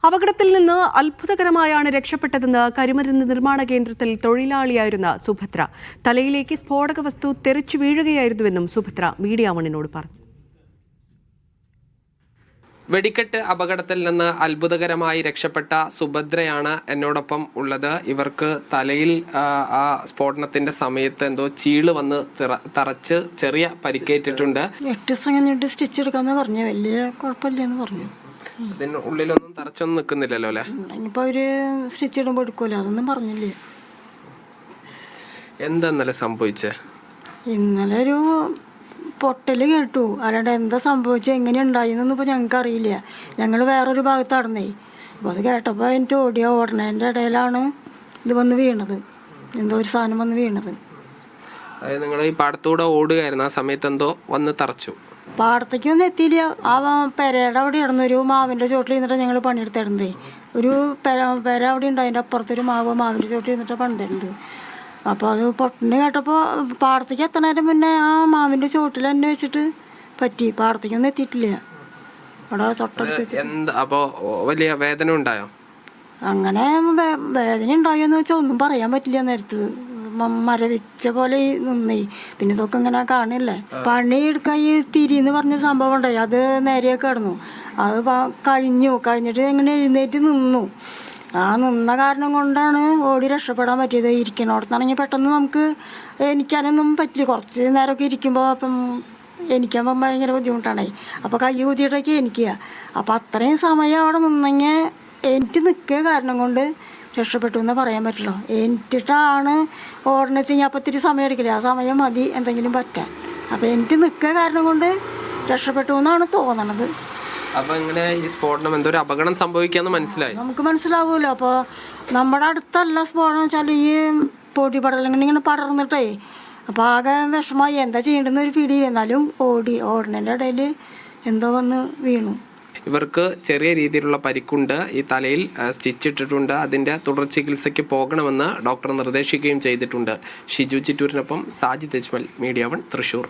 അപകടത്തിൽ നിന്ന് അത്ഭുതകരമായാണ് രക്ഷപ്പെട്ടതെന്ന് കരിമരുന്ന് നിർമ്മാണ കേന്ദ്രത്തിൽ തൊഴിലാളിയായിരുന്ന സുഭദ്ര. തലയിലേക്ക് സ്ഫോടക വസ്തു തെറിച്ചു വീഴുകയായിരുന്നുവെന്നും സുഭദ്ര മീഡിയ വണ്ണിനോട് പറഞ്ഞു. വെടിക്കെട്ട് അപകടത്തിൽ നിന്ന് അത്ഭുതകരമായി രക്ഷപ്പെട്ട സുഭദ്രയാണ് എന്നോടൊപ്പം ഉള്ളത്. ഇവർക്ക് തലയിൽ ആ സ്ഫോടനത്തിന്റെ സമയത്ത് എന്തോ ചീള് വന്ന് തറച്ച് ചെറിയ പരിക്കേറ്റിട്ടുണ്ട്. 8 ദിവസം കഴിഞ്ഞിട്ട് സ്റ്റിച്ച് എടുക്കാന്ന് പറഞ്ഞു. വലിയ കുഴപ്പമില്ലെന്ന് പറഞ്ഞു. അതിന് ഉള്ളിലൊന്നും തറച്ചൊന്നും നിൽക്കുന്നില്ലല്ലോ അല്ലേ? ഇനിയിപ്പോൾ അവര് സ്റ്റിച്ച് ഇടുമ്പോൾ എടുക്കുമല്ലോ, അതൊന്നും പറഞ്ഞില്ലേ. എന്താ ഇന്നലെ സംഭവിച്ചേ? ഇന്നലെ ഒരു പൊട്ടല് കേട്ടു. അല്ലാണ്ട് എന്താ സംഭവിച്ചത്, എങ്ങനെ ഉണ്ടായിന്നൊന്നും ഇപ്പോൾ ഞങ്ങൾക്ക് അറിയില്ല. ഞങ്ങൾ വേറൊരു ഭാഗത്ത് നടന്നേ. അപ്പോൾ അത് കേട്ടപ്പോൾ എനിക്ക് ഓടണേൻ്റെ ഇടയിലാണ് ഇത് വന്ന് വീണത്. എന്തോ ഒരു സാധനം വന്ന് വീണത്. അതായത് നിങ്ങൾ ഈ പാടത്തൂടെ ഓടുകയായിരുന്നു, ആ സമയത്ത് എന്തോ വന്ന് തറച്ചു. പാടത്തേക്കൊന്നും എത്തിയില്ല. ആ പെരയുടെ അവിടെ ഇടുന്നൊരു മാവിൻ്റെ ചോട്ടിൽ ഇരുന്നിട്ട് ഞങ്ങൾ പണിയെടുത്തിരുന്നേ. ഒരു പെര അവിടെ ഉണ്ട്, അതിൻ്റെ അപ്പുറത്തൊരു മാവിൻ്റെ ചോട്ടിൽ ഇരുന്നിട്ട് പണിതരുന്നത്. അപ്പോൾ അത് പൊട്ടിന് കേട്ടപ്പോൾ പാടത്തേക്ക് എത്തണേരം മുന്നേ ആ മാവിൻ്റെ ചോട്ടിൽ തന്നെ വെച്ചിട്ട് പറ്റി. പാടത്തേക്കൊന്നും എത്തിയിട്ടില്ല. അവിടെ തൊട്ടടുത്ത്. അപ്പോൾ വലിയ വേദന ഉണ്ടായോ? അങ്ങനെ വേദന ഉണ്ടായോന്ന് വെച്ചാൽ ഒന്നും പറയാൻ പറ്റില്ല. നേരത്ത് മരവിച്ച പോലെ നിന്നേ. പിന്നെ ഇതൊക്കെ ഇങ്ങനെ കാണില്ലേ. പണി എടുക്കാൻ ഈ തിരിന്ന് പറഞ്ഞ സംഭവം ഉണ്ടായി. അത് നേരെയൊക്കെ കിടന്നു. അത് കഴിഞ്ഞിട്ട് ഇങ്ങനെ എഴുന്നേറ്റ് നിന്നു. ആ നിന്ന കാരണം കൊണ്ടാണ് ഓടി രക്ഷപ്പെടാൻ പറ്റിയത്. ഇരിക്കണോടത്താണെങ്കിൽ പെട്ടെന്ന് നമുക്ക് എനിക്കാനൊന്നും പറ്റില്ല. കുറച്ച് നേരമൊക്കെ ഇരിക്കുമ്പോൾ അപ്പം എനിക്കാകുമ്പോൾ ഭയങ്കര ബുദ്ധിമുട്ടാണേ. അപ്പോൾ കൈ കുത്തിയിട്ടൊക്കെ എനിക്കുക. അപ്പം അത്രയും സമയം അവിടെ നിന്നെങ്കിൽ എനിക്ക് നിൽക്കുക കാരണം കൊണ്ട് രക്ഷപ്പെട്ടു എന്നേ പറയാൻ പറ്റുള്ളൂ. എനിട്ടിട്ടാണ് ഓടണെന്ന് വെച്ച് കഴിഞ്ഞാൽ അപ്പം ഇത്തിരി സമയം എടുക്കില്ല. ആ സമയം മതി എന്തെങ്കിലും പറ്റാൻ. അപ്പോൾ എനിക്ക് നിൽക്കുക കാരണം കൊണ്ട് രക്ഷപ്പെട്ടു എന്നാണ് തോന്നണത്. അപ്പോൾ ഇങ്ങനെ ഈ സ്ഫോടനം എന്തോ ഒരു അപകടം സംഭവിക്കാന്ന് മനസ്സിലായി. നമുക്ക് മനസ്സിലാവുമല്ലോ. അപ്പോൾ നമ്മുടെ അടുത്തല്ല സ്ഫോടനം വെച്ചാൽ ഈ പൊടിപടലങ്ങൾ ഇങ്ങനെ പടർന്നിട്ടേ. അപ്പോൾ ആകെ വിഷമമായി. എന്താ ചെയ്യേണ്ടെന്ന് ഒരു പിടിയില്ല. എന്നാലും ഓടണേൻ്റെ ഇടയിൽ എന്തോ വന്ന് വീണു. ഇവർക്ക് ചെറിയ രീതിയിലുള്ള പരിക്കുണ്ട്. ഈ തലയിൽ സ്റ്റിച്ച് ഇട്ടിട്ടുണ്ട്. അതിൻ്റെ തുടർ ചികിത്സയ്ക്ക് പോകണമെന്ന് ഡോക്ടർ നിർദ്ദേശിക്കുകയും ചെയ്തിട്ടുണ്ട്. ഷിജു ചിറ്റൂരിനൊപ്പം സാജിദ് അജ്മൽ, മീഡിയ 1, തൃശ്ശൂർ.